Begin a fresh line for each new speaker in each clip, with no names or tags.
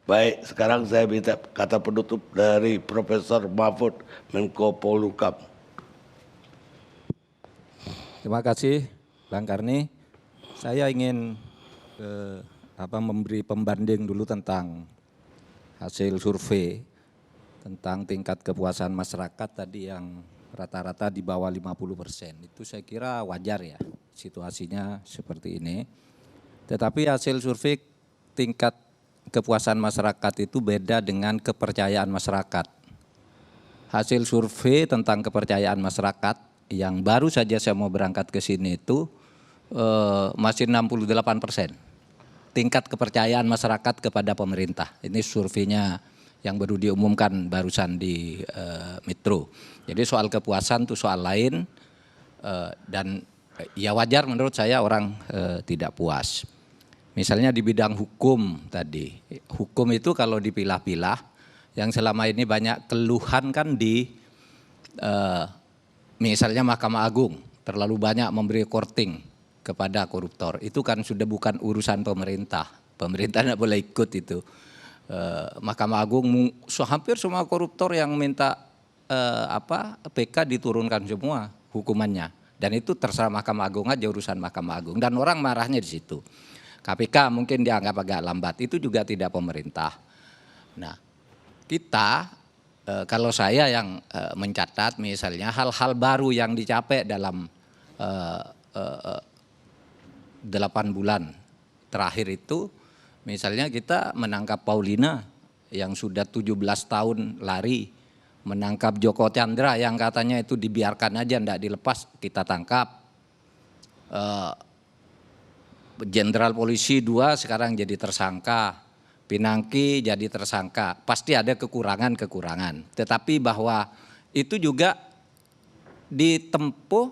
Baik, sekarang saya minta kata penutup dari Profesor Mahfud, Menko Polhukam.
Terima kasih, Bang Karni. Saya ingin memberi pembanding dulu tentang hasil survei tentang tingkat kepuasan masyarakat tadi yang rata-rata di bawah 50%. Itu saya kira wajar ya, situasinya seperti ini. Tetapi hasil survei tingkat kepuasan masyarakat itu beda dengan kepercayaan masyarakat. Hasil survei tentang kepercayaan masyarakat yang baru saja saya mau berangkat ke sini itu masih 68%. Tingkat kepercayaan masyarakat kepada pemerintah. Ini surveinya yang baru diumumkan barusan di Metro. Jadi soal kepuasan itu soal lain dan ya wajar menurut saya orang tidak puas. Misalnya di bidang hukum tadi, hukum itu kalau dipilah-pilah, yang selama ini banyak keluhan kan di misalnya Mahkamah Agung terlalu banyak memberi korting kepada koruptor. Itu kan sudah bukan urusan pemerintah. Pemerintah tidak boleh ikut itu. Mahkamah Agung hampir semua koruptor yang minta PK diturunkan semua hukumannya. Dan itu terserah Mahkamah Agung aja, urusan Mahkamah Agung. Dan orang marahnya di situ. KPK mungkin dianggap agak lambat, itu juga tidak pemerintah. Nah, kita kalau saya yang mencatat misalnya hal-hal baru yang dicapai dalam 8 bulan terakhir itu, misalnya kita menangkap Paulina yang sudah 17 tahun lari, menangkap Joko Chandra yang katanya itu dibiarkan aja tidak dilepas, kita tangkap. Jenderal Polisi 2 sekarang jadi tersangka, Pinangki jadi tersangka, pasti ada kekurangan-kekurangan. Tetapi bahwa itu juga ditempuh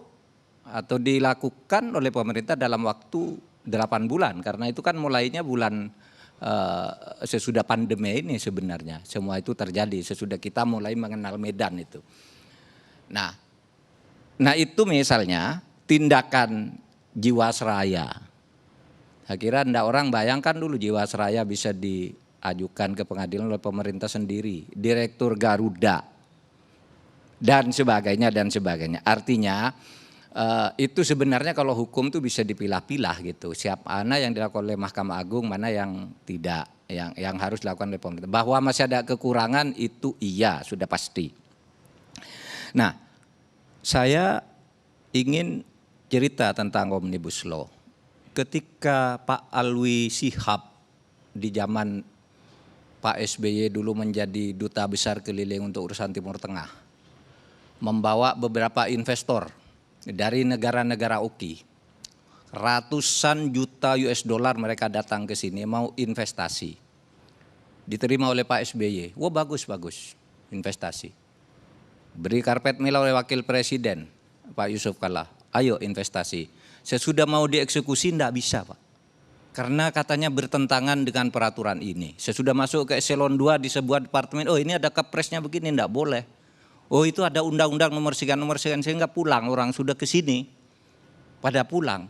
atau dilakukan oleh pemerintah dalam waktu 8 bulan. Karena itu kan mulainya bulan sesudah pandemi ini sebenarnya. Semua itu terjadi sesudah kita mulai mengenal medan itu. Nah itu misalnya tindakan Jiwasraya. Saya kira enggak orang bayangkan dulu Jiwasraya bisa diajukan ke pengadilan oleh pemerintah sendiri, Direktur Garuda dan sebagainya dan sebagainya. Artinya itu sebenarnya kalau hukum itu bisa dipilah-pilah gitu. Siapa mana yang dilakukan oleh Mahkamah Agung, mana yang tidak, yang harus dilakukan oleh pemerintah. Bahwa masih ada kekurangan itu iya, sudah pasti. Nah, saya ingin cerita tentang Omnibus Law. Ketika Pak Alwi Shihab di zaman Pak SBY dulu menjadi duta besar keliling untuk urusan Timur Tengah, membawa beberapa investor dari negara-negara UKI, ratusan juta US dollar mereka datang ke sini mau investasi, diterima oleh Pak SBY. Wah bagus investasi. Beri karpet merah oleh Wakil Presiden Pak Yusuf Kalla, ayo investasi. Sesudah mau dieksekusi tidak bisa Pak. Karena katanya bertentangan dengan peraturan ini. Sesudah masuk ke eselon 2 di sebuah departemen, oh ini ada kepresnya begini, tidak boleh. Oh itu ada undang-undang nomor sekian sehingga pulang, orang sudah ke sini pada pulang.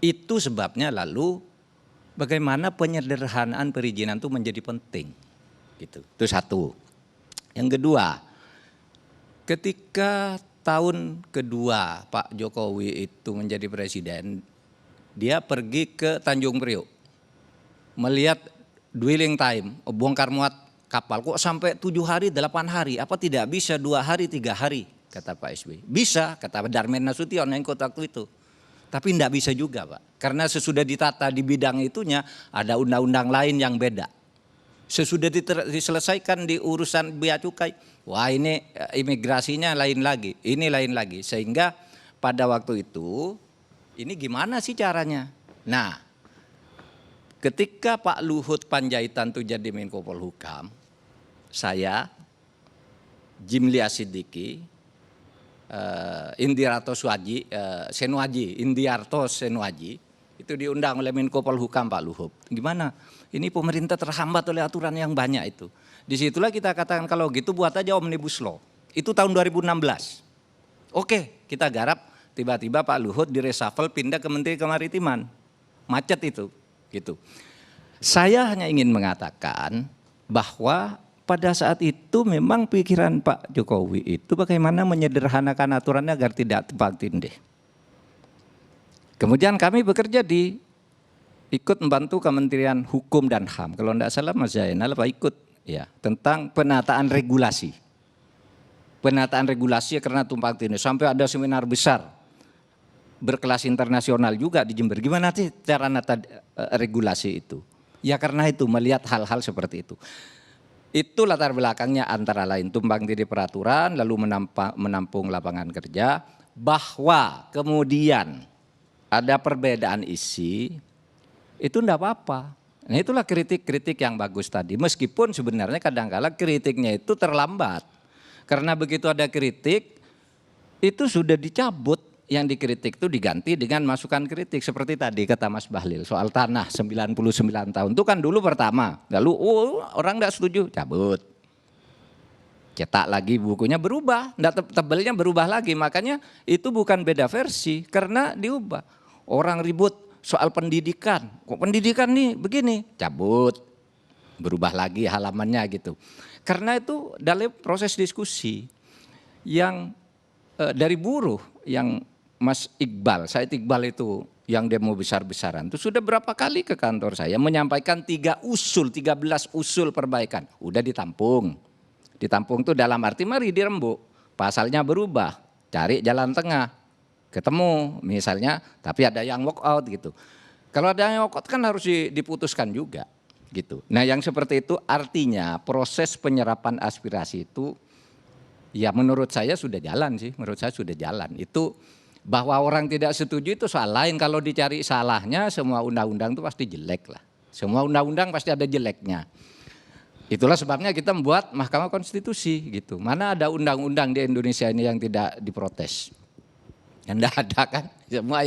Itu sebabnya lalu bagaimana penyederhanaan perizinan itu menjadi penting. Gitu. Itu satu. Yang kedua, ketika tahun kedua Pak Jokowi itu menjadi presiden, dia pergi ke Tanjung Priok, melihat dwelling time, bongkar muat kapal, kok sampai 7 hari, 8 hari, apa tidak bisa 2 hari, 3 hari, kata Pak SBY. Bisa, kata Darmin Nasution yang ikut waktu itu. Tapi tidak bisa juga Pak, karena sesudah ditata di bidang itunya ada undang-undang lain yang beda. Sesudah diselesaikan di urusan bea cukai, wah ini imigrasinya lain lagi, ini lain lagi. Sehingga pada waktu itu, ini gimana sih caranya? Nah, ketika Pak Luhut Panjaitan itu jadi Menko Polhukam, saya, Jimli Asidiki, Indiarto Senuaji, itu diundang oleh Menko Polhukam Pak Luhut. Gimana? Ini pemerintah terhambat oleh aturan yang banyak itu. Disitulah kita katakan kalau gitu buat aja Omnibus Law. Itu tahun 2016. Oke, kita garap. Tiba-tiba Pak Luhut direshuffle pindah ke Menteri Kemaritiman. Macet itu, gitu. Saya hanya ingin mengatakan bahwa pada saat itu memang pikiran Pak Jokowi itu bagaimana menyederhanakan aturannya agar tidak tumpang tindih. Kemudian kami bekerja ikut membantu Kementerian Hukum dan HAM. Kalau tidak salah Mas Zainal ikut ya, tentang penataan regulasi. Penataan regulasi karena tumpang tindih. Sampai ada seminar besar berkelas internasional juga di Jember. Gimana sih cara nata regulasi itu? Ya karena itu melihat hal-hal seperti itu. Itu latar belakangnya antara lain tumpang tindih peraturan, lalu menampung lapangan kerja, bahwa kemudian ada perbedaan isi, itu enggak apa-apa. Nah itulah kritik-kritik yang bagus tadi. Meskipun sebenarnya kadang-kala kritiknya itu terlambat. Karena begitu ada kritik, itu sudah dicabut. Yang dikritik itu diganti dengan masukan kritik. Seperti tadi kata Mas Bahlil soal tanah 99 tahun. Itu kan dulu pertama. Lalu orang enggak setuju, cabut. Cetak lagi bukunya berubah. Tebelnya berubah lagi. Makanya itu bukan beda versi karena diubah. Orang ribut soal pendidikan. Kok pendidikan nih begini? Cabut. Berubah lagi halamannya gitu. Karena itu dalam proses diskusi yang dari buruh yang Mas Iqbal, Said Iqbal itu yang demo besar-besaran itu sudah berapa kali ke kantor saya menyampaikan 13 usul perbaikan. Udah ditampung. Ditampung itu dalam arti mari dirembuk. Pasalnya berubah, cari jalan tengah. Ketemu misalnya, tapi ada yang walk out gitu. Kalau ada yang walk out kan harus diputuskan juga gitu. Nah yang seperti itu artinya proses penyerapan aspirasi itu ya menurut saya sudah jalan sih, menurut saya sudah jalan. Itu bahwa orang tidak setuju itu soal lain, kalau dicari salahnya semua undang-undang itu pasti jelek lah. Semua undang-undang pasti ada jeleknya. Itulah sebabnya kita membuat Mahkamah Konstitusi gitu. Mana ada undang-undang di Indonesia ini yang tidak diprotes? Yang tidak ada kan? Semua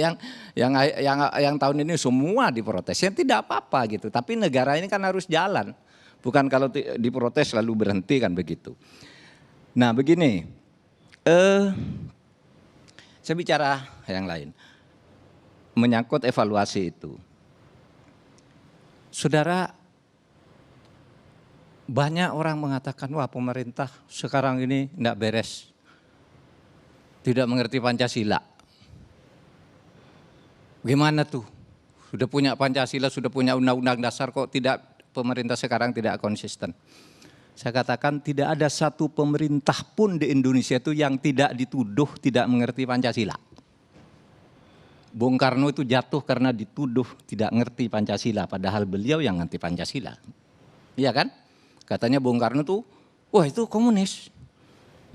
yang tahun ini semua diprotes. Yang tidak apa-apa gitu. Tapi negara ini kan harus jalan. Bukan kalau diprotes lalu berhenti kan begitu. Nah begini, saya bicara yang lain, menyangkut evaluasi itu. Saudara, banyak orang mengatakan, wah pemerintah sekarang ini enggak beres, tidak mengerti Pancasila. Gimana tuh? Sudah punya Pancasila, sudah punya undang-undang dasar kok tidak pemerintah sekarang tidak konsisten. Saya katakan tidak ada satu pemerintah pun di Indonesia itu yang tidak dituduh tidak mengerti Pancasila. Bung Karno itu jatuh karena dituduh tidak mengerti Pancasila, padahal beliau yang ngerti Pancasila. Iya kan? Katanya Bung Karno tuh, wah itu komunis.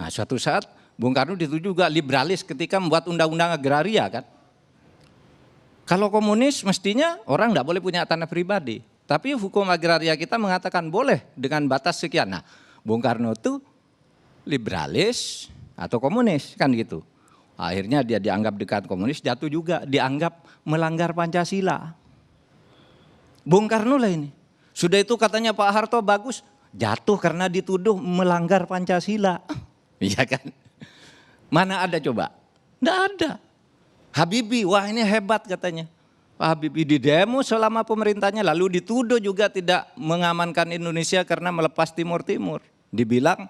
Nah suatu saat Bung Karno dituduh juga liberalis ketika membuat undang-undang agraria kan. Kalau komunis mestinya orang enggak boleh punya tanah pribadi. Tapi hukum agraria kita mengatakan boleh dengan batas sekian. Nah, Bung Karno itu liberalis atau komunis kan gitu. Akhirnya dia dianggap dekat komunis, jatuh juga dianggap melanggar Pancasila. Bung Karno lah ini. Sudah itu katanya Pak Harto bagus, jatuh karena dituduh melanggar Pancasila. Iya kan? Mana ada coba? Enggak ada. Habibie, wah ini hebat katanya. Pak Habibie di demo selama pemerintahnya, lalu dituduh juga tidak mengamankan Indonesia karena melepas Timur Timur. Dibilang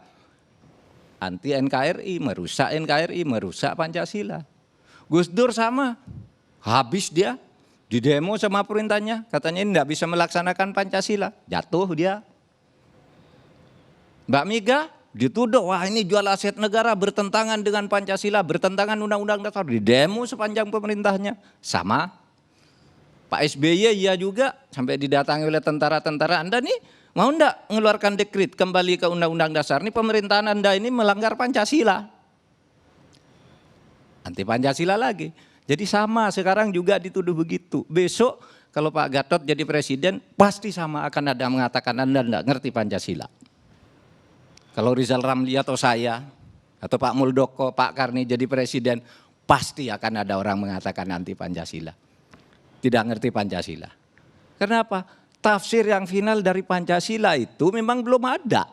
anti NKRI, merusak Pancasila. Gus Dur sama, habis dia di demo sama perintahnya, katanya ini tidak bisa melaksanakan Pancasila, jatuh dia. Mbak Mega dituduh, wah ini jual aset negara bertentangan dengan Pancasila, bertentangan undang-undang dasar, di demo sepanjang pemerintahnya, sama. Pak SBY ya juga sampai didatangi oleh tentara-tentara, Anda nih mau enggak mengeluarkan dekret kembali ke undang-undang dasar, ini pemerintahan Anda ini melanggar Pancasila. Anti Pancasila lagi. Jadi sama sekarang juga dituduh begitu. Besok kalau Pak Gatot jadi presiden pasti sama akan ada mengatakan Anda enggak ngerti Pancasila. Kalau Rizal Ramli atau saya atau Pak Muldoko, Pak Karni jadi presiden pasti akan ada orang mengatakan anti Pancasila. Tidak ngerti Pancasila. Kenapa? Tafsir yang final dari Pancasila itu memang belum ada.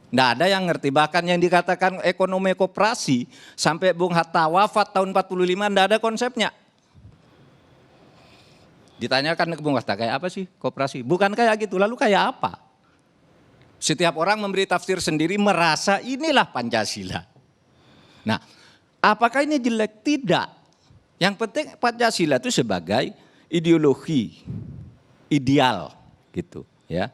Tidak ada yang ngerti. Bahkan yang dikatakan ekonomi koperasi sampai Bung Hatta wafat tahun 45 tidak ada konsepnya. Ditanyakan ke penguasa, kayak apa sih koperasi? Bukan kayak gitu, lalu kayak apa? Setiap orang memberi tafsir sendiri, merasa inilah Pancasila. Nah, apakah ini jelek? Tidak. Yang penting Pancasila itu sebagai ideologi, ideal gitu ya.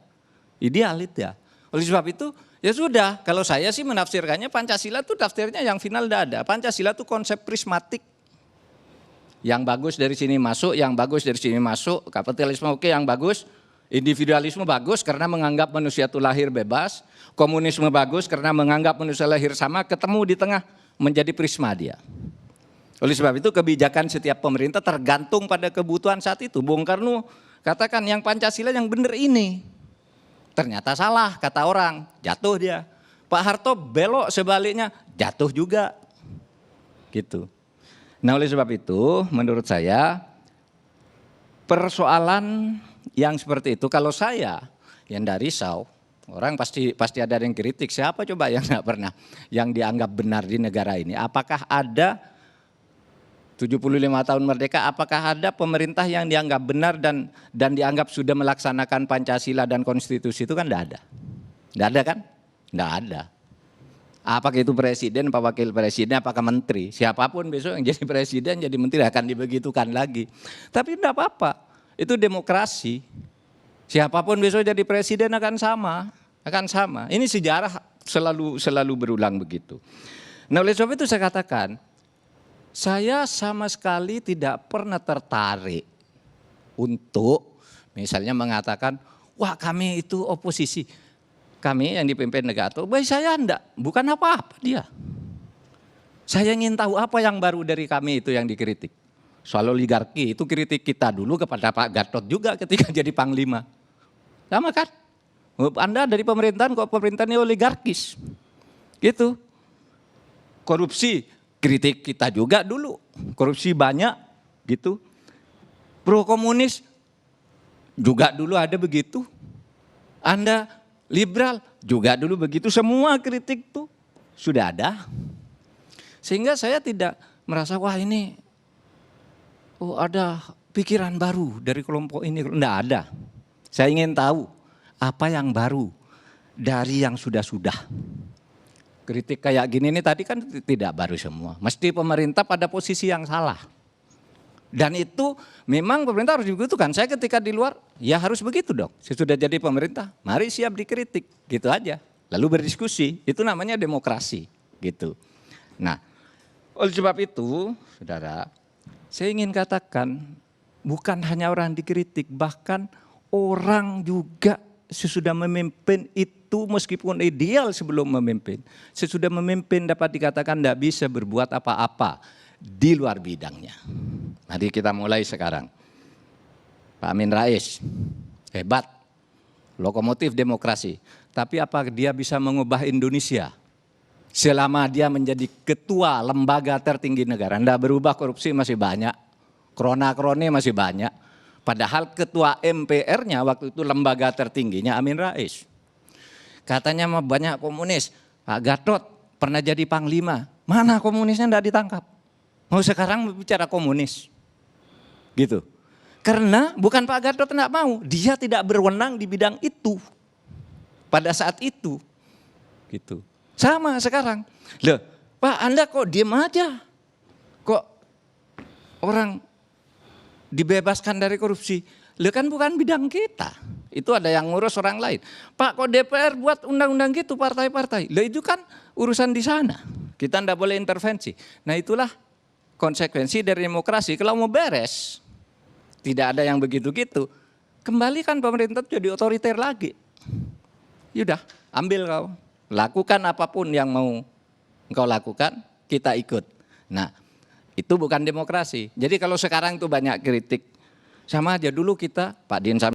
Ideal itu ya. Oleh sebab itu ya sudah, kalau saya sih menafsirkannya Pancasila itu tafsirnya yang final tidak ada. Pancasila itu konsep prismatik. Yang bagus dari sini masuk, yang bagus dari sini masuk, kapitalisme oke, yang bagus, individualisme bagus karena menganggap manusia itu lahir bebas, komunisme bagus karena menganggap manusia lahir sama, ketemu di tengah menjadi prisma dia. Oleh sebab itu kebijakan setiap pemerintah tergantung pada kebutuhan saat itu. Bung Karno katakan yang Pancasila yang benar ini. Ternyata salah kata orang, jatuh dia. Pak Harto belok sebaliknya, jatuh juga. Gitu. Nah oleh sebab itu menurut saya persoalan yang seperti itu kalau saya yang dari risau, orang pasti ada yang kritik, siapa coba yang nggak pernah yang dianggap benar di negara ini. Apakah ada 75 tahun merdeka, apakah ada pemerintah yang dianggap benar dan dianggap sudah melaksanakan Pancasila dan konstitusi itu? Kan enggak ada. Enggak ada kan? Enggak ada. Apakah itu presiden, apa wakil presiden, apakah menteri, siapapun besok yang jadi presiden, jadi menteri akan dibegitukan lagi. Tapi enggak apa-apa, itu demokrasi. Siapapun besok jadi presiden akan sama. Ini sejarah selalu berulang begitu. Nah oleh sebab itu saya katakan, saya sama sekali tidak pernah tertarik untuk misalnya mengatakan, wah kami itu oposisi. Kami yang dipimpin negara itu, baik saya enggak, bukan apa-apa dia. Saya ingin tahu apa yang baru dari kami itu yang dikritik. Soal oligarki itu kritik kita dulu kepada Pak Gatot juga ketika jadi Panglima. Sama kan? Anda dari pemerintahan kok pemerintahannya oligarkis. Gitu. Korupsi, kritik kita juga dulu. Korupsi banyak gitu. Pro komunis juga dulu ada begitu. Anda liberal juga dulu begitu, semua kritik tuh sudah ada. Sehingga saya tidak merasa wah ini ada pikiran baru dari kelompok ini, enggak ada. Saya ingin tahu apa yang baru dari yang sudah-sudah. Kritik kayak gini ini tadi kan tidak baru semua, mesti pemerintah pada posisi yang salah. Dan itu memang pemerintah harus dibutuhkan. Saya ketika di luar, ya harus begitu dong. Sesudah jadi pemerintah, mari siap dikritik, gitu aja. Lalu berdiskusi, itu namanya demokrasi, gitu. Nah, oleh sebab itu, saudara, saya ingin katakan, bukan hanya orang dikritik, bahkan orang juga sesudah memimpin itu meskipun ideal sebelum memimpin. Sesudah memimpin dapat dikatakan tidak bisa berbuat apa-apa di luar bidangnya. Mari kita mulai sekarang. Pak Amin Rais, hebat, lokomotif demokrasi. Tapi apa dia bisa mengubah Indonesia? Selama dia menjadi ketua lembaga tertinggi negara. Tidak berubah, korupsi masih banyak, krona-krone masih banyak. Padahal ketua MPR-nya waktu itu lembaga tertingginya Amin Rais. Katanya banyak komunis. Pak Gatot pernah jadi panglima. Mana komunisnya tidak ditangkap? Mau sekarang bicara komunis, gitu. Karena bukan Pak Gatot tidak mau, dia tidak berwenang di bidang itu pada saat itu, gitu. Sama sekarang, loh Pak Anda kok diem aja, kok orang dibebaskan dari korupsi, loh kan bukan bidang kita, itu ada yang ngurus orang lain. Pak kok DPR buat undang-undang gitu partai-partai, loh itu kan urusan di sana, kita tidak boleh intervensi. Nah itulah konsekuensi dari demokrasi. Kalau mau beres, tidak ada yang begitu-gitu, kembalikan pemerintah jadi otoriter lagi. Yaudah, ambil kau, lakukan apapun yang mau engkau lakukan, kita ikut. Nah, itu bukan demokrasi. Jadi kalau sekarang itu banyak kritik, sama aja dulu kita, Pak Din